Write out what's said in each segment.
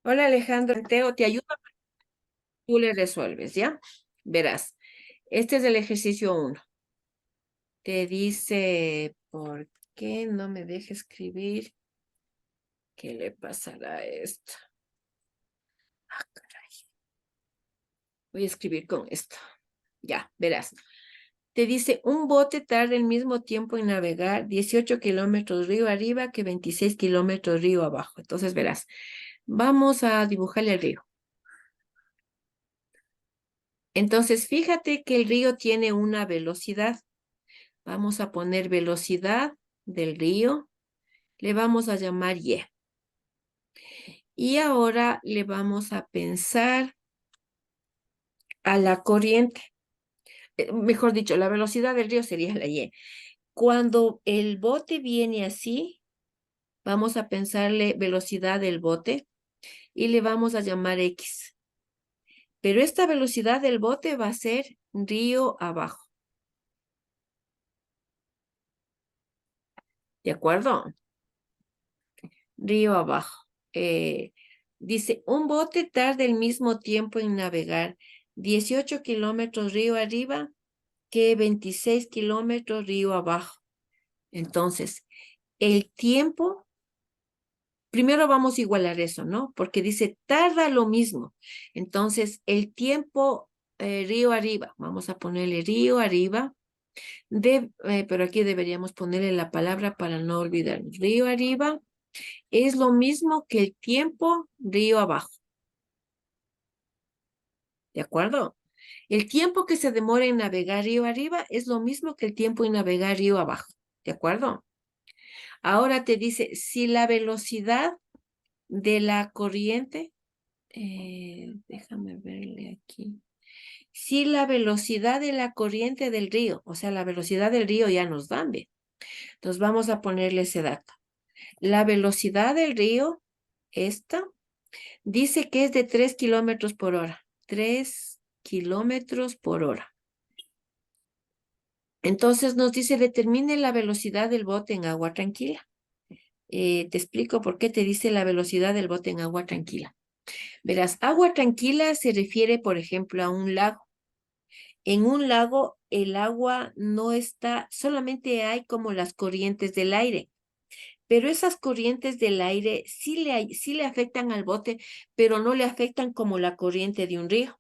Hola Alejandro, Teo, te ayudo, tú le resuelves, ¿ya? Verás, este es el ejercicio uno. Te dice, ¿por qué no me deja escribir? ¿Qué le pasará a esto? Ah, caray. Voy a escribir con esto. Ya, verás. Te dice, un bote tarda el mismo tiempo en navegar 18 kilómetros río arriba que 26 kilómetros río abajo. Entonces, verás, vamos a dibujarle el río. Entonces, fíjate que el río tiene una velocidad. Vamos a poner velocidad del río. Le vamos a llamar Y. Y ahora le vamos a pensar a la corriente. Mejor dicho, la velocidad del río sería la Y. Cuando el bote viene así, vamos a pensarle velocidad del bote y le vamos a llamar X. Pero esta velocidad del bote va a ser río abajo. ¿De acuerdo? Río abajo. Dice, un bote tarda el mismo tiempo en navegar 18 kilómetros río arriba que 26 kilómetros río abajo. Entonces, el tiempo, primero vamos a igualar eso, ¿no? Porque dice, tarda lo mismo. Entonces, el tiempo río arriba, vamos a ponerle río arriba, pero aquí deberíamos ponerle la palabra para no olvidarnos. Río arriba es lo mismo que el tiempo río abajo. ¿De acuerdo? El tiempo que se demora en navegar río arriba es lo mismo que el tiempo en navegar río abajo. ¿De acuerdo? Ahora te dice, si la velocidad de la corriente, déjame verle aquí. Si la velocidad de la corriente del río, o sea, la velocidad del río ya nos dan, ¿ve? Entonces vamos a ponerle ese dato. La velocidad del río, esta, dice que es de 3 kilómetros por hora. 3 kilómetros por hora. Entonces nos dice, determine la velocidad del bote en agua tranquila. Te explico por qué te dice la velocidad del bote en agua tranquila. Verás, agua tranquila se refiere, por ejemplo, a un lago. En un lago, el agua no está, solamente hay como las corrientes del aire. Pero esas corrientes del aire sí le afectan al bote, pero no le afectan como la corriente de un río.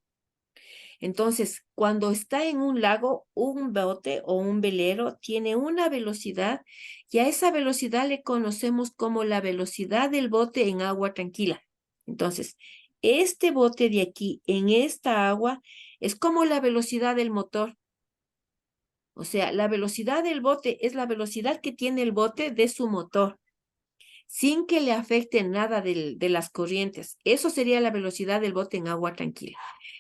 Entonces, cuando está en un lago, un bote o un velero tiene una velocidad y a esa velocidad le conocemos como la velocidad del bote en agua tranquila. Entonces, este bote de aquí en esta agua es como la velocidad del motor. O sea, la velocidad del bote es la velocidad que tiene el bote de su motor, sin que le afecte nada de las corrientes. Eso sería la velocidad del bote en agua tranquila.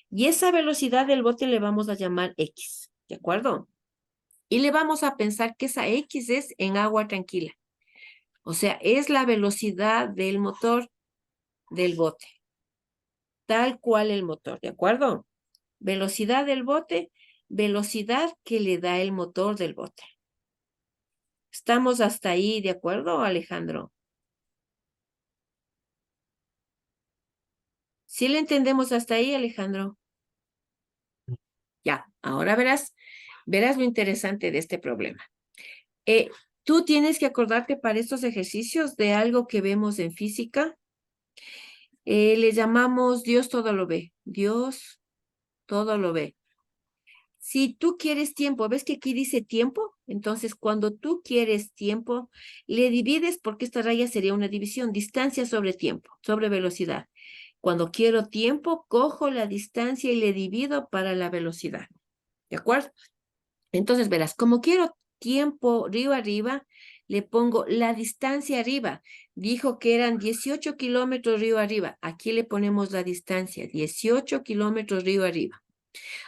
Y esa velocidad del bote le vamos a llamar X, ¿de acuerdo? Y le vamos a pensar que esa X es en agua tranquila. O sea, es la velocidad del motor del bote, tal cual el motor, ¿de acuerdo? Velocidad del bote, velocidad que le da el motor del bote. ¿Estamos hasta ahí, de acuerdo, Alejandro? ¿Sí le entendemos hasta ahí, Alejandro? Ya, ahora verás lo interesante de este problema. Eh, Tú tienes que acordarte para estos ejercicios de algo que vemos en física. Le llamamos Dios todo lo ve. Dios todo lo ve. Si tú quieres tiempo, ¿ves que aquí dice tiempo? Entonces, cuando tú quieres tiempo, le divides porque esta raya sería una división, distancia sobre tiempo, sobre velocidad. Cuando quiero tiempo, cojo la distancia y le divido para la velocidad. ¿De acuerdo? Entonces, verás, como quiero tiempo río arriba, le pongo la distancia arriba. Dijo que eran 18 kilómetros río arriba. Aquí le ponemos la distancia, 18 kilómetros río arriba.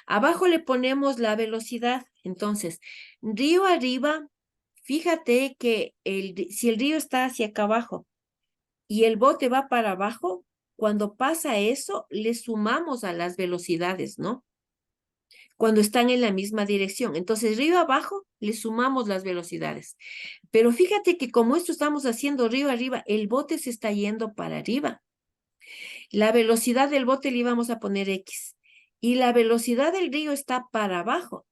Abajo le ponemos la velocidad. Entonces, río arriba, fíjate que si el río está hacia acá abajo y el bote va para abajo, cuando pasa eso, le sumamos a las velocidades, ¿no? cuando están en la misma dirección. Entonces, río abajo, le sumamos las velocidades. Pero fíjate que como esto estamos haciendo río arriba, el bote se está yendo para arriba. La velocidad del bote le íbamos a poner X y la velocidad del río está para abajo.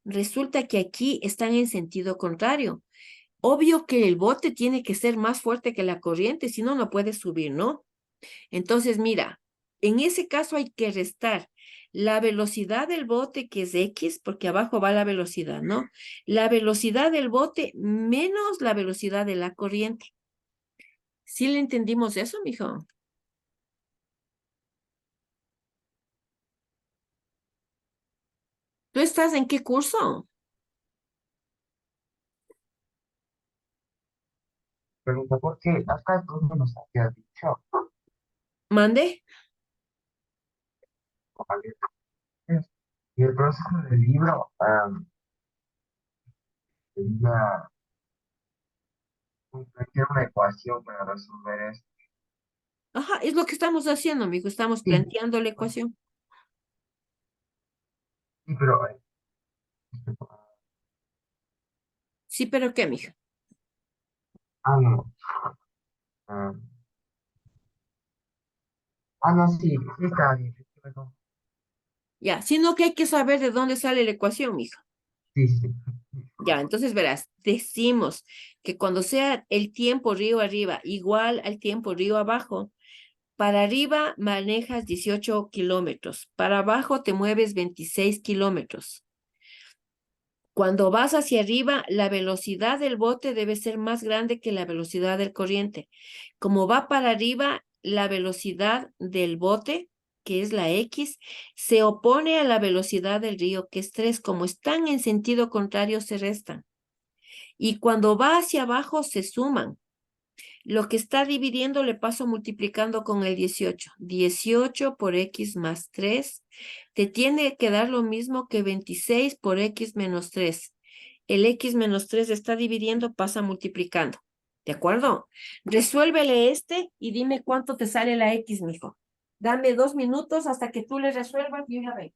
Resulta que aquí están en sentido contrario. Obvio que el bote tiene que ser más fuerte que la corriente, si no, no puede subir, ¿no? Entonces, mira, en ese caso hay que restar la velocidad del bote, que es X, porque abajo va la velocidad, ¿no? La velocidad del bote menos la velocidad de la corriente. ¿Sí le entendimos eso, mijo? ¿Tú estás en qué curso? Pregunta, ¿por qué? Acá tú no nos habías dicho. ¿Mande? ¿Vale? Y el proceso del libro sería plantear una ecuación para resolver esto. Ajá, es lo que estamos haciendo, mijo. Estamos Sí, planteando la ecuación. sí, pero Sí, pero ¿qué, mija? no. ah, no, sí, sí está bien. Sí, perdón. Ya, sino que hay que saber de dónde sale la ecuación, mija. Sí, sí, Ya, entonces verás, decimos que cuando sea el tiempo río arriba igual al tiempo río abajo, para arriba manejas 18 kilómetros, para abajo te mueves 26 kilómetros. Cuando vas hacia arriba, la velocidad del bote debe ser más grande que la velocidad del corriente. Como va para arriba, la velocidad del bote, que es la X, se opone a la velocidad del río, que es 3. Como están en sentido contrario, se restan. Y cuando va hacia abajo, se suman. Lo que está dividiendo le paso multiplicando con el 18. 18 por X más 3 te tiene que dar lo mismo que 26 por X menos 3. El X menos 3 está dividiendo, pasa multiplicando. ¿De acuerdo? Resuélvele este y dime cuánto te sale la X, mijo. Dame 2 minutos hasta que tú le resuelvas y una vez.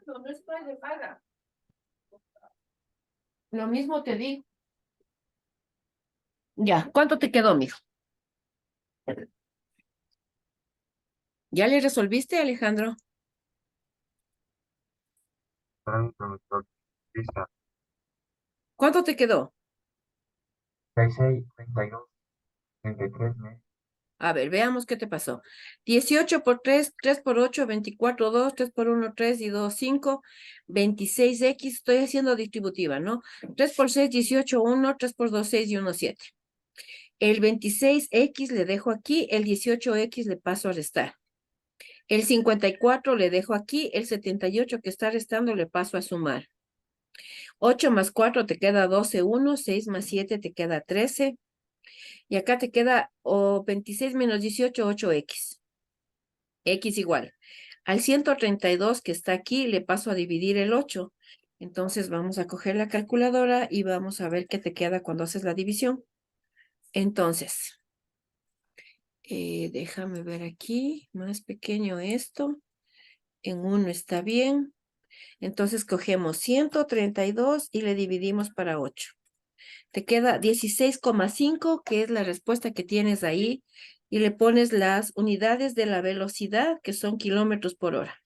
No estoy de paga. Lo mismo te digo. Ya, ¿cuánto te quedó, mijo? ¿Ya le resolviste, Alejandro? Para mi profesor. Lista. ¿Cuánto te quedó? 36, 32, 33 meses. A ver, veamos qué te pasó. 18 por 3, 3 por 8, 24, 2, 3 por 1, 3 y 2, 5, 26x, estoy haciendo distributiva, ¿no? 3 por 6, 18, 1, 3 por 2, 6 y 1, 7. El 26x le dejo aquí, el 18x le paso a restar. El 54 le dejo aquí, el 78 que está restando le paso a sumar. 8 más 4 te queda 12, 1, 6 más 7 te queda 13. Y acá te queda 26 menos 18, 8x. X igual. Al 132 que está aquí le paso a dividir el 8. Entonces vamos a coger la calculadora y vamos a ver qué te queda cuando haces la división. Entonces, déjame ver aquí, más pequeño esto. En 1 está bien. Entonces cogemos 132 y le dividimos para 8. Te queda 16,5, que es la respuesta que tienes ahí, y le pones las unidades de la velocidad, que son kilómetros por hora.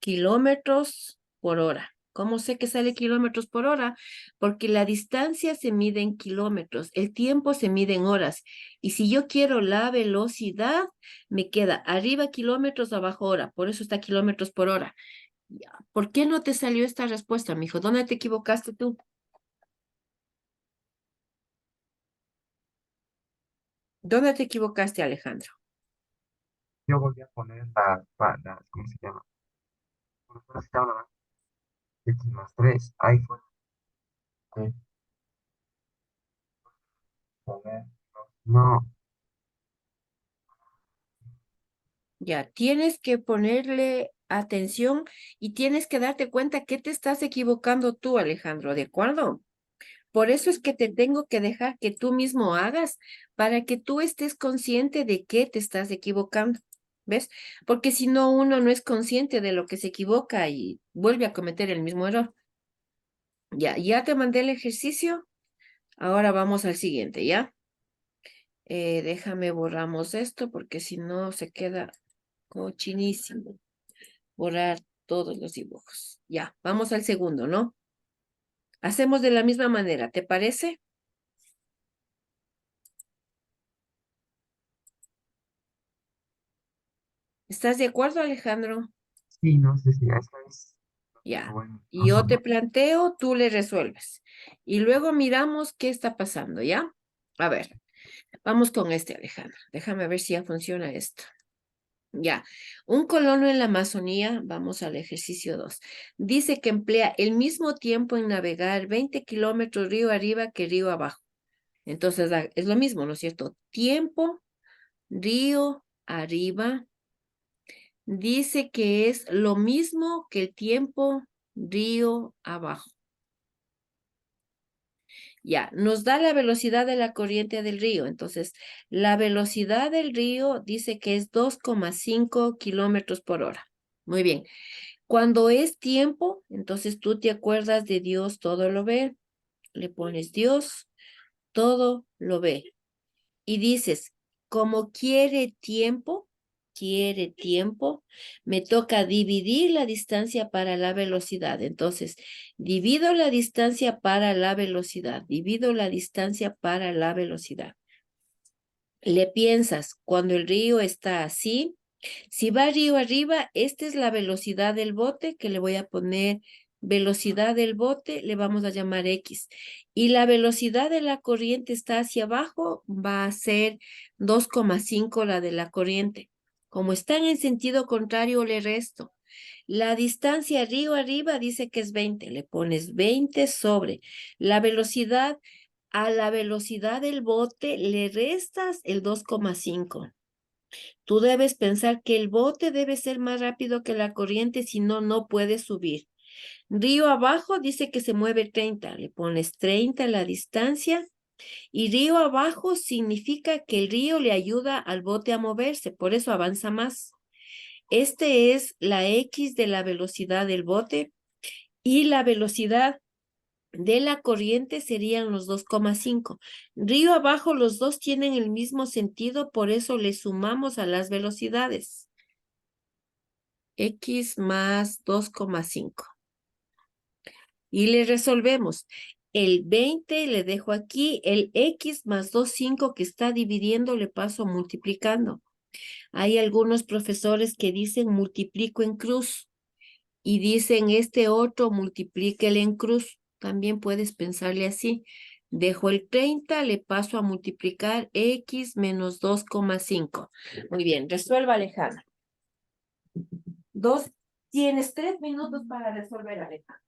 Kilómetros por hora. ¿Cómo sé que sale kilómetros por hora? Porque la distancia se mide en kilómetros, el tiempo se mide en horas. Y si yo quiero la velocidad, me queda arriba kilómetros, abajo hora. Por eso está kilómetros por hora. Ya. ¿Por qué no te salió esta respuesta, mijo? ¿Dónde te equivocaste tú? ¿Dónde te equivocaste, Alejandro? Yo volví a poner las, ¿cómo se llama? Por estaba X más 3. Ahí fue que poner. No, Ya, tienes que ponerle atención y tienes que darte cuenta que te estás equivocando tú, Alejandro, ¿de acuerdo? Por eso es que te tengo que dejar que tú mismo hagas para que tú estés consciente de que te estás equivocando, ¿ves? Porque si no, uno no es consciente de lo que se equivoca y vuelve a cometer el mismo error. Ya, ya te mandé el ejercicio, ahora vamos al siguiente, ¿ya? Déjame borramos esto porque si no se queda cochinísimo. Borrar todos los dibujos. Ya, vamos al segundo, ¿no? Hacemos de la misma manera, ¿te parece? ¿Estás de acuerdo, Alejandro? sí, no sé si esa es. Ya. Bueno, Y yo te planteo, tú le resuelves. Y luego miramos qué está pasando, ¿ya? A ver, vamos con este, Alejandro. Déjame ver si ya funciona esto. Ya, un colono en la Amazonía, vamos al ejercicio 2, dice que emplea el mismo tiempo en navegar 20 kilómetros río arriba que río abajo. Entonces, es lo mismo, ¿no es cierto? Tiempo, río arriba, dice que es lo mismo que el tiempo río abajo. Ya, nos da la velocidad de la corriente del río. Entonces, la velocidad del río dice que es 2,5 kilómetros por hora. Muy bien. Cuando es tiempo, entonces tú te acuerdas de Dios todo lo ve. Le pones Dios todo lo ve. Y dices, como quiere tiempo, me toca dividir la distancia para la velocidad. Entonces, divido la distancia para la velocidad, divido la distancia para la velocidad. Le piensas, cuando el río está así, si va río arriba, esta es la velocidad del bote, que le voy a poner velocidad del bote, le vamos a llamar X. Y la velocidad de la corriente está hacia abajo, va a ser 2,5 la de la corriente. Como están en sentido contrario, le resto. La distancia río arriba dice que es 20, le pones 20 sobre la velocidad. A la velocidad del bote le restas el 2,5. Tú debes pensar que el bote debe ser más rápido que la corriente, si no, no puede subir. Río abajo dice que se mueve 30. Le pones 30 la distancia. Y río abajo significa que el río le ayuda al bote a moverse, por eso avanza más. Este es la X de la velocidad del bote y la velocidad de la corriente serían los 2,5. Río abajo los dos tienen el mismo sentido, por eso le sumamos a las velocidades. X más 2,5. Y le resolvemos. El 20 le dejo aquí, el X más 2,5 que está dividiendo le paso multiplicando. Hay algunos profesores que dicen multiplico en cruz y dicen este otro multiplíquele en cruz. También puedes pensarle así. Dejo el 30, le paso a multiplicar X menos 2,5. Muy bien, resuelva, Alejandra. Tienes 3 minutos para resolver, Alejandra.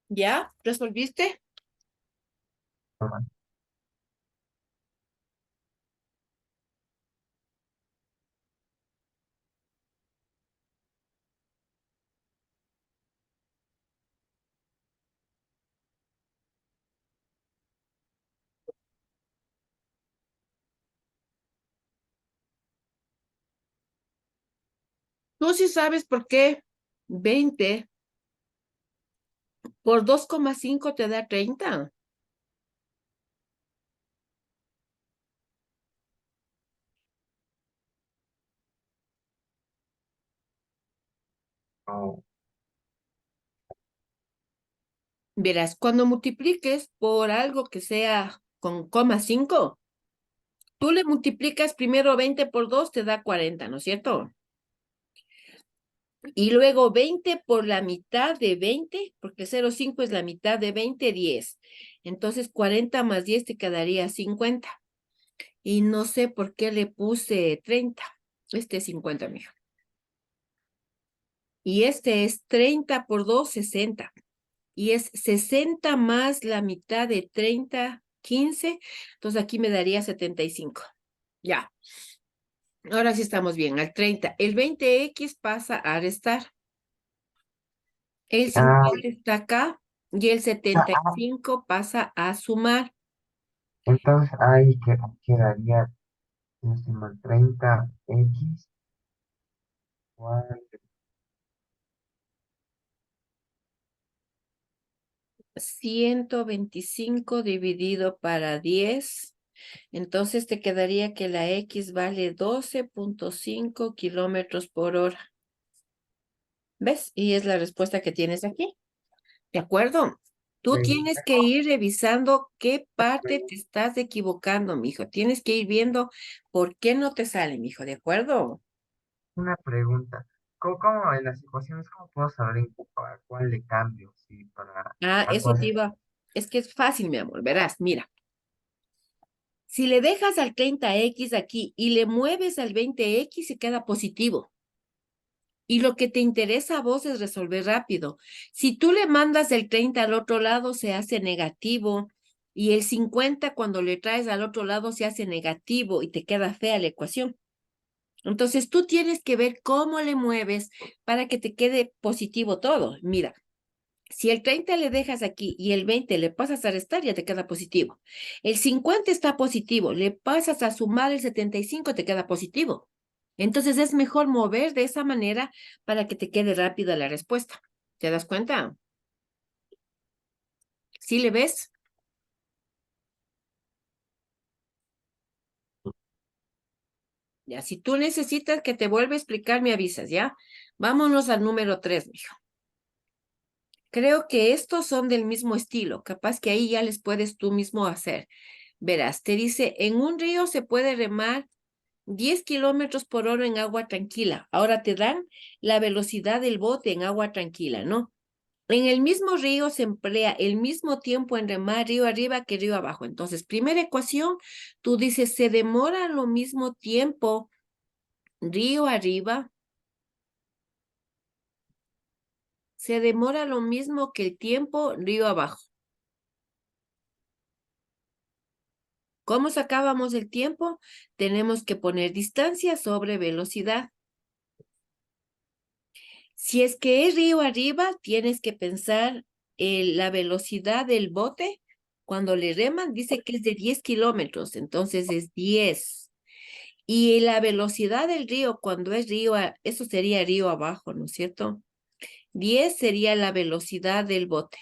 ¿Ya? ¿Resolviste? Tú sí sabes por qué 20 por 2,5 te da 30. No, Verás, cuando multipliques por algo que sea con coma 5, tú le multiplicas primero 20 por 2 te da 40, ¿no es cierto? Y luego 20 por la mitad de 20, porque 0,5 es la mitad de 20, 10. Entonces 40 más 10 te quedaría 50. Y no sé por qué le puse 30. Este es 50, mijo. Y este es 30 por 2, 60. Y es 60 más la mitad de 30, 15. Entonces aquí me daría 75. Ya, ahora sí estamos bien. Al 30, el 20x pasa a restar. El ah, 50 está acá y el setenta y ah, cinco pasa a sumar. entonces ahí quedaría, si no estoy mal, 30x igual 125 dividido para 10. Entonces te quedaría que la X vale 12,5 kilómetros por hora. ¿Ves? Y es la respuesta que tienes aquí. ¿De acuerdo? Tú tienes que ir revisando qué parte te estás equivocando, mijo. Tienes que ir viendo por qué no te sale, mijo. ¿De acuerdo? una pregunta. ¿Cómo en las ecuaciones, cómo puedo saber para cuál le cambio? Sí, Ah, a eso cuál. te iba. Es que es fácil, mi amor. Verás, mira. Si le dejas al 30x aquí y le mueves al 20x, se queda positivo. Y lo que te interesa a vos es resolver rápido. Si tú le mandas el 30 al otro lado, se hace negativo. Y el 50 cuando le traes al otro lado se hace negativo y te queda fea la ecuación. Entonces tú tienes que ver cómo le mueves para que te quede positivo todo. Mira, si el 30 le dejas aquí y el 20 le pasas a restar, ya te queda positivo. El 50 está positivo, le pasas a sumar el 75, te queda positivo. Entonces es mejor mover de esa manera para que te quede rápida la respuesta. ¿Te das cuenta? ¿Sí le ves? Ya, si tú necesitas que te vuelva a explicar, me avisas, ¿ya? Vámonos al número 3, mijo. Creo que estos son del mismo estilo, capaz que ahí ya les puedes tú mismo hacer. Verás, te dice, en un río se puede remar 10 kilómetros por hora en agua tranquila. Ahora te dan la velocidad del bote en agua tranquila, ¿no? En el mismo río se emplea el mismo tiempo en remar río arriba que río abajo. Entonces, primera ecuación, tú dices, se demora lo mismo tiempo río arriba, se demora lo mismo que el tiempo río abajo. ¿Cómo sacábamos el tiempo? Tenemos que poner distancia sobre velocidad. Si es que es río arriba, tienes que pensar la velocidad del bote. Cuando le reman, dice que es de 10 kilómetros, entonces es 10. Y la velocidad del río, cuando es río, eso sería río abajo, ¿no es cierto? 10 sería la velocidad del bote.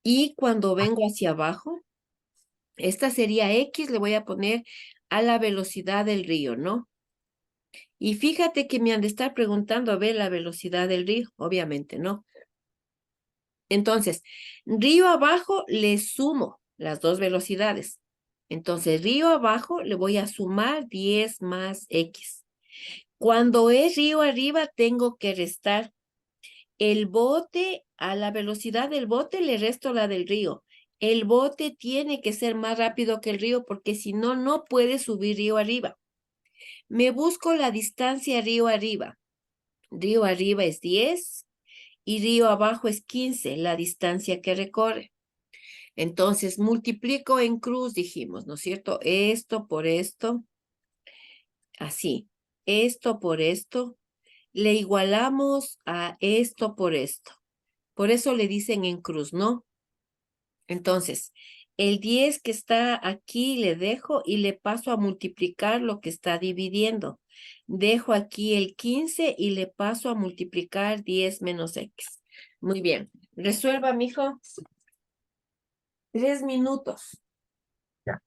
Y cuando vengo hacia abajo, esta sería X, le voy a poner a la velocidad del río, ¿no? Y fíjate que me han de estar preguntando a ver la velocidad del río, obviamente, ¿no? Entonces, río abajo le sumo las dos velocidades. Entonces, río abajo le voy a sumar 10 más X. Cuando es río arriba, tengo que restar el bote a la velocidad del bote, le resto la del río. El bote tiene que ser más rápido que el río porque si no, no puede subir río arriba. Me busco la distancia río arriba. Río arriba es 10 y río abajo es 15, la distancia que recorre. Entonces, multiplico en cruz, dijimos, ¿no es cierto? Esto por esto, así. Esto por esto, le igualamos a esto por esto. Por eso le dicen en cruz, ¿no? Entonces, el 10 que está aquí le dejo y le paso a multiplicar lo que está dividiendo. Dejo aquí el 15 y le paso a multiplicar 10 menos X. Muy bien. Resuelva, mijo. 3 minutos. Ya.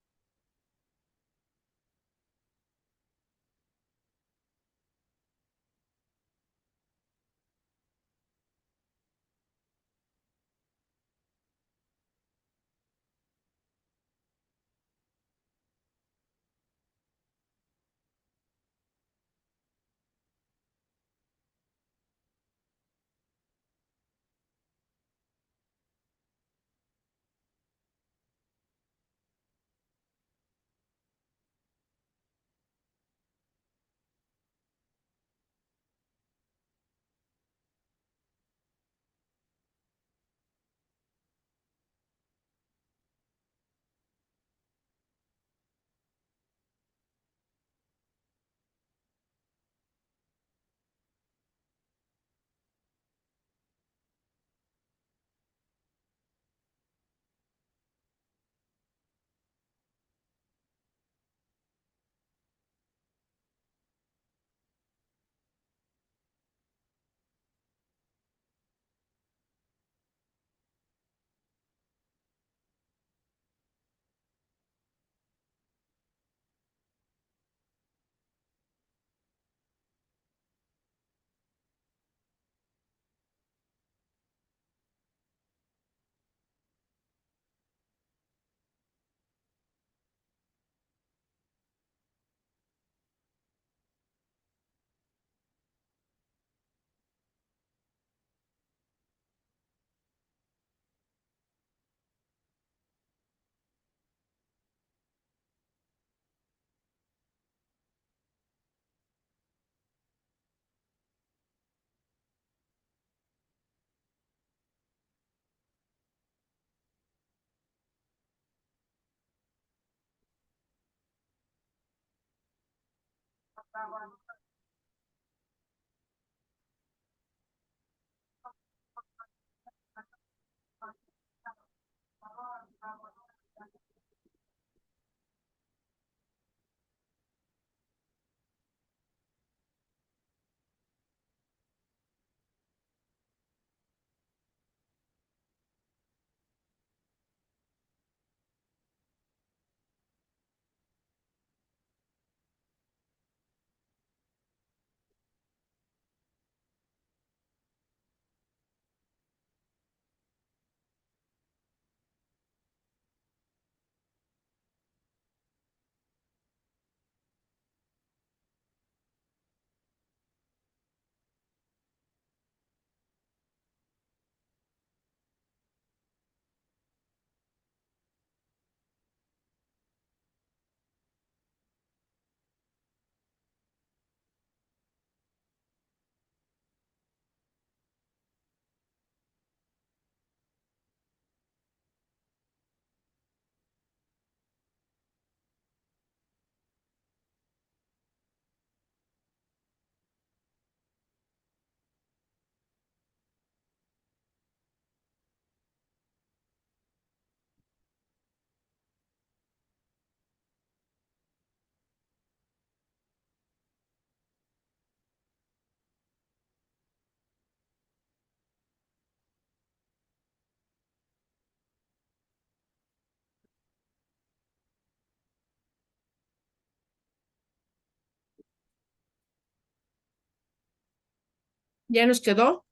Ya nos quedó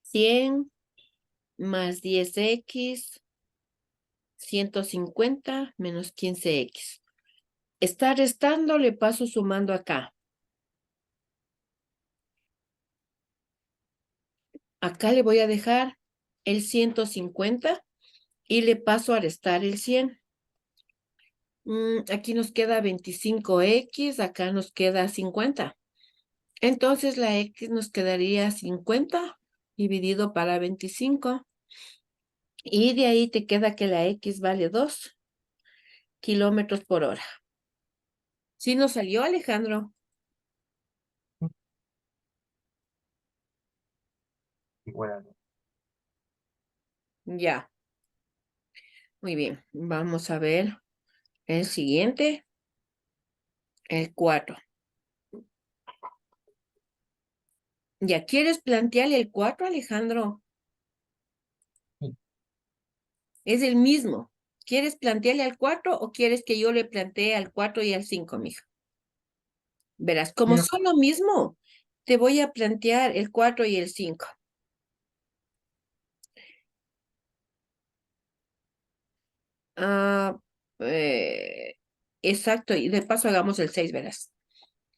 100 más 10x, 150 menos 15x. Está restando, le paso sumando acá. Acá le voy a dejar el 150 y le paso a restar el 100. Aquí nos queda 25x, acá nos queda 50. Entonces la x nos quedaría 50 dividido para 25. Y de ahí te queda que la x vale 2 kilómetros por hora. ¿Sí nos salió, Alejandro? Igual a Ya, muy bien. Vamos a ver el siguiente, el 4. ¿Ya quieres plantearle el 4, Alejandro? sí. Es el mismo. ¿Quieres plantearle al 4 o quieres que yo le plantee al 4 y al 5, mija? Verás, como Quiero, son lo mismo, te voy a plantear el 4 y el 5. Ah, eh, exacto, y de paso hagamos el 6, verás.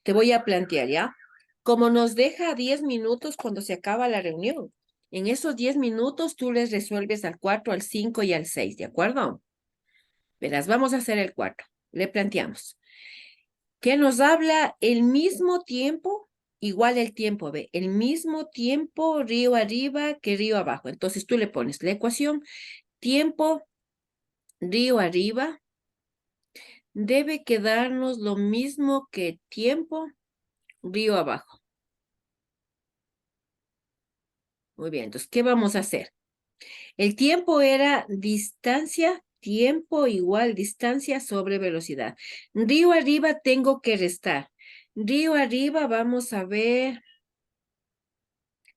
Te voy a plantear, ¿ya? Como nos deja 10 minutos cuando se acaba la reunión, en esos 10 minutos tú les resuelves al 4, al 5 y al 6, ¿de acuerdo? Verás, vamos a hacer el 4. Le planteamos. Que nos habla el mismo tiempo, igual el tiempo, ve, el mismo tiempo río arriba que río abajo. Entonces tú le pones la ecuación, tiempo río arriba debe quedarnos lo mismo que tiempo río abajo. Muy bien, entonces, ¿qué vamos a hacer? El tiempo era distancia, tiempo igual distancia sobre velocidad. Río arriba tengo que restar. Río arriba, vamos a ver,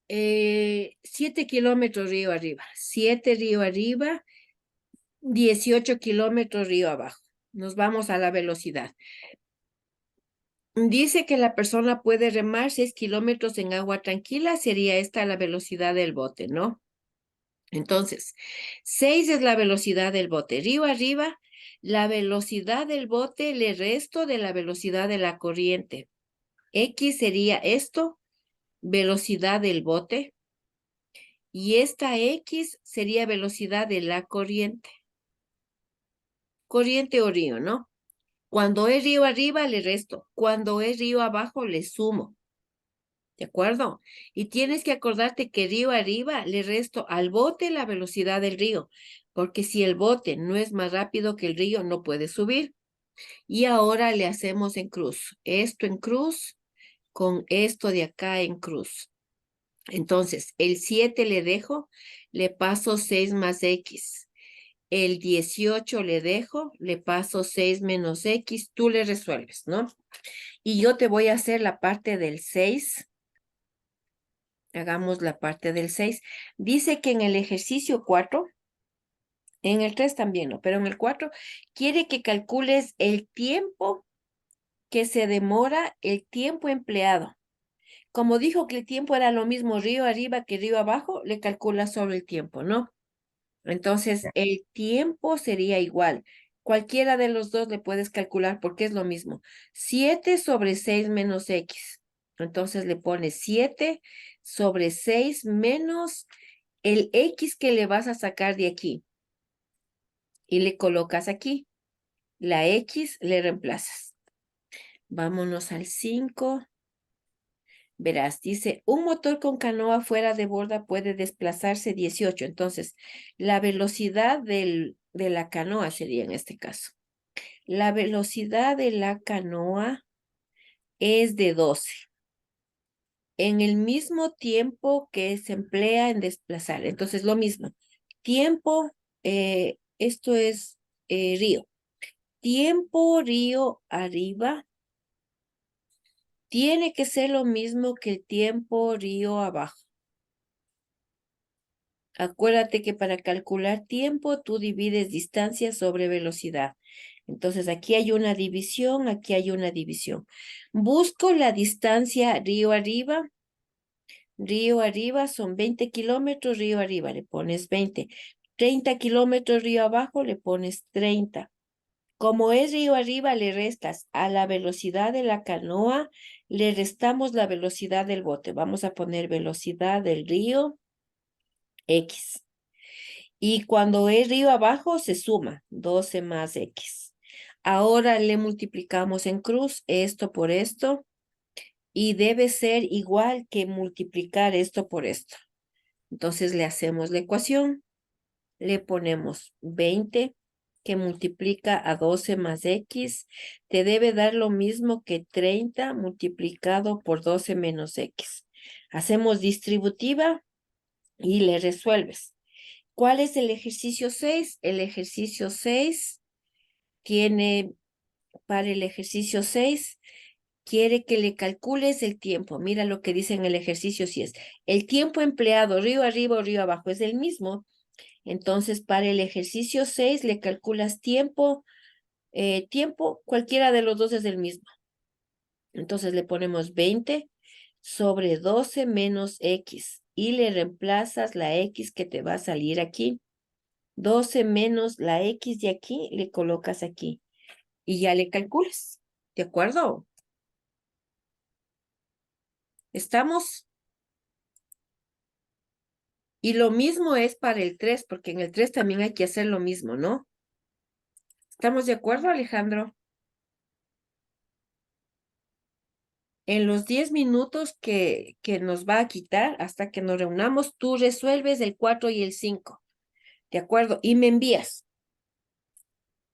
7 kilómetros río arriba, 7 río arriba, 18 kilómetros río abajo. Nos vamos a la velocidad. Dice que la persona puede remar 6 kilómetros en agua tranquila, sería esta la velocidad del bote, ¿no? Entonces, 6 es la velocidad del bote. Río arriba, la velocidad del bote le resto de la velocidad de la corriente. X sería esto, velocidad del bote. Y esta X sería velocidad de la corriente. Corriente o río, ¿no? Cuando es río arriba, le resto. Cuando es río abajo, le sumo. ¿De acuerdo? Y tienes que acordarte que río arriba le resto al bote la velocidad del río, porque si el bote no es más rápido que el río, no puede subir. Y ahora le hacemos en cruz. Esto en cruz con esto de acá en cruz. Entonces, el 7 le dejo, le paso 6 más X. El 18 le dejo, le paso 6 menos X, tú le resuelves, ¿no? Y yo te voy a hacer la parte del 6. Hagamos la parte del 6. Dice que en el ejercicio 4, en el 3 también, ¿no? Pero en el 4 quiere que calcules el tiempo que se demora, el tiempo empleado. Como dijo que el tiempo era lo mismo río arriba que río abajo, le calcula sobre el tiempo, ¿no? Entonces, Ya. el tiempo sería igual. Cualquiera de los dos le puedes calcular porque es lo mismo. 7 sobre 6 menos X. Entonces le pones 7 sobre 6 menos el X que le vas a sacar de aquí. Y le colocas aquí. La X le reemplazas. Vámonos al 5. Verás, dice, un motor con canoa fuera de borda puede desplazarse 18. Entonces, la velocidad de la canoa sería en este caso. La velocidad de la canoa es de 12. En el mismo tiempo que se emplea en desplazar. Entonces, lo mismo. Tiempo, esto es río. Tiempo río arriba tiene que ser lo mismo que el tiempo río abajo. Acuérdate que para calcular tiempo tú divides distancia sobre velocidad. Entonces aquí hay una división, aquí hay una división. Busco la distancia río arriba. Río arriba son 20 kilómetros, río arriba le pones 20. 30 kilómetros río abajo le pones 30. Como es río arriba, le restas a la velocidad de la canoa, le restamos la velocidad del bote. Vamos a poner velocidad del río X. Y cuando es río abajo, se suma 12 más X. Ahora le multiplicamos en cruz esto por esto y debe ser igual que multiplicar esto por esto. Entonces le hacemos la ecuación, le ponemos 20 que multiplica a 12 más X, te debe dar lo mismo que 30 multiplicado por 12 menos X. Hacemos distributiva y le resuelves. ¿Cuál es el ejercicio 6? El ejercicio 6 tiene, para el ejercicio 6, quiere que le calcules el tiempo. Mira lo que dice en el ejercicio 6. El tiempo empleado río arriba o río abajo es el mismo. Entonces, para el ejercicio 6 le calculas tiempo, cualquiera de los dos es el mismo. Entonces le ponemos 20 sobre 12 menos X y le reemplazas la X que te va a salir aquí. 12 menos la X de aquí, le colocas aquí y ya le calculas. ¿De acuerdo? ¿Estamos? Y lo mismo es para el 3 porque en el 3 también hay que hacer lo mismo, ¿no? ¿Estamos de acuerdo, Alejandro? En los 10 minutos que nos va a quitar hasta que nos reunamos, tú resuelves el 4 y el 5. ¿De acuerdo? Y me envías.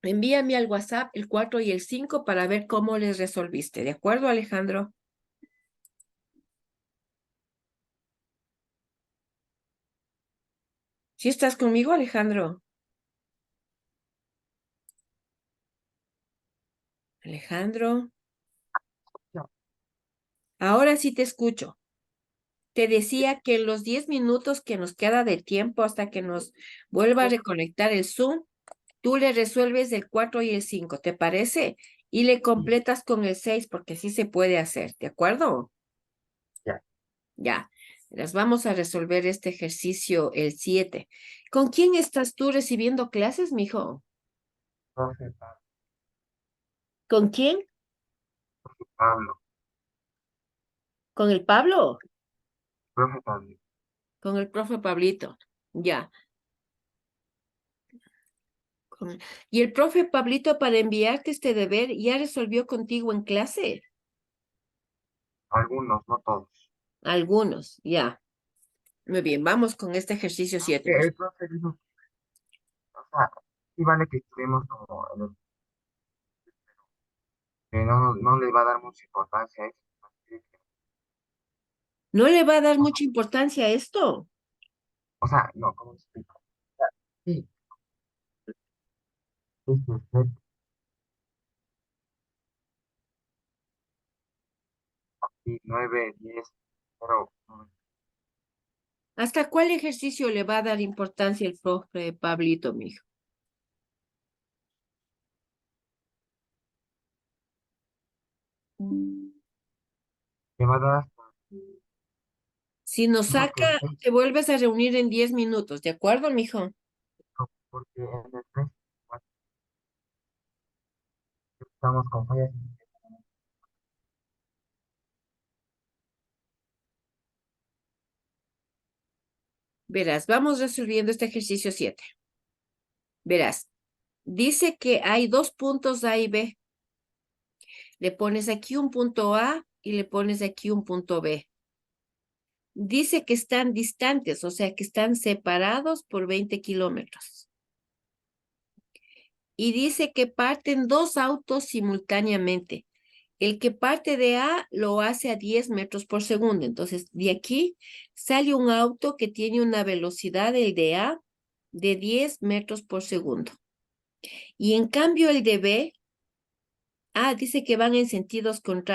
Envíame al WhatsApp el 4 y el 5 para ver cómo les resolviste. ¿De acuerdo, Alejandro? ¿Sí estás conmigo, Alejandro? Alejandro, Ya. ahora sí te escucho. Te decía que en los 10 minutos que nos queda de tiempo hasta que nos vuelva a reconectar el Zoom, tú le resuelves el 4 y el 5, ¿te parece? Y le Sí, completas con el 6 porque sí se puede hacer, ¿de acuerdo? ya. Ya, las vamos a resolver este ejercicio el 7. ¿Con quién estás tú recibiendo clases, mijo? Profe ¿Con quién? Pablo, ¿Con el Pablo? profe Pablo. Con el profe Pablito. Ya. Y el profe Pablito para enviarte este deber ya resolvió contigo en clase. Algunos, no todos. Algunos, ya. Muy bien, vamos con este ejercicio 7. El profe dijo, o sea, sí vale que estuvimos como en el que no le va a dar mucha importancia a eso. ¿No le va a dar O, mucha importancia a esto? o sea, no, ¿cómo te explico? O sea, sí, es 9, 10, pero ¿Hasta cuál ejercicio le va a dar importancia el profe Pablito, mijo? me va a dar hasta, Si nos yo creo que el saca, 6, te vuelves a reunir en 10 minutos, ¿de acuerdo, mijo? porque en el 3 estamos con fallas. Verás, vamos resolviendo este ejercicio 7. Verás, dice que hay dos puntos A y B. Le pones aquí un punto A y le pones aquí un punto B. Dice que están distantes, o sea, que están separados por 20 kilómetros. Y dice que parten dos autos simultáneamente. El que parte de A lo hace a 10 metros por segundo. Entonces, de aquí sale un auto que tiene una velocidad, el de A, de 10 metros por segundo. Y en cambio el de B, dice que van en sentidos contrarios.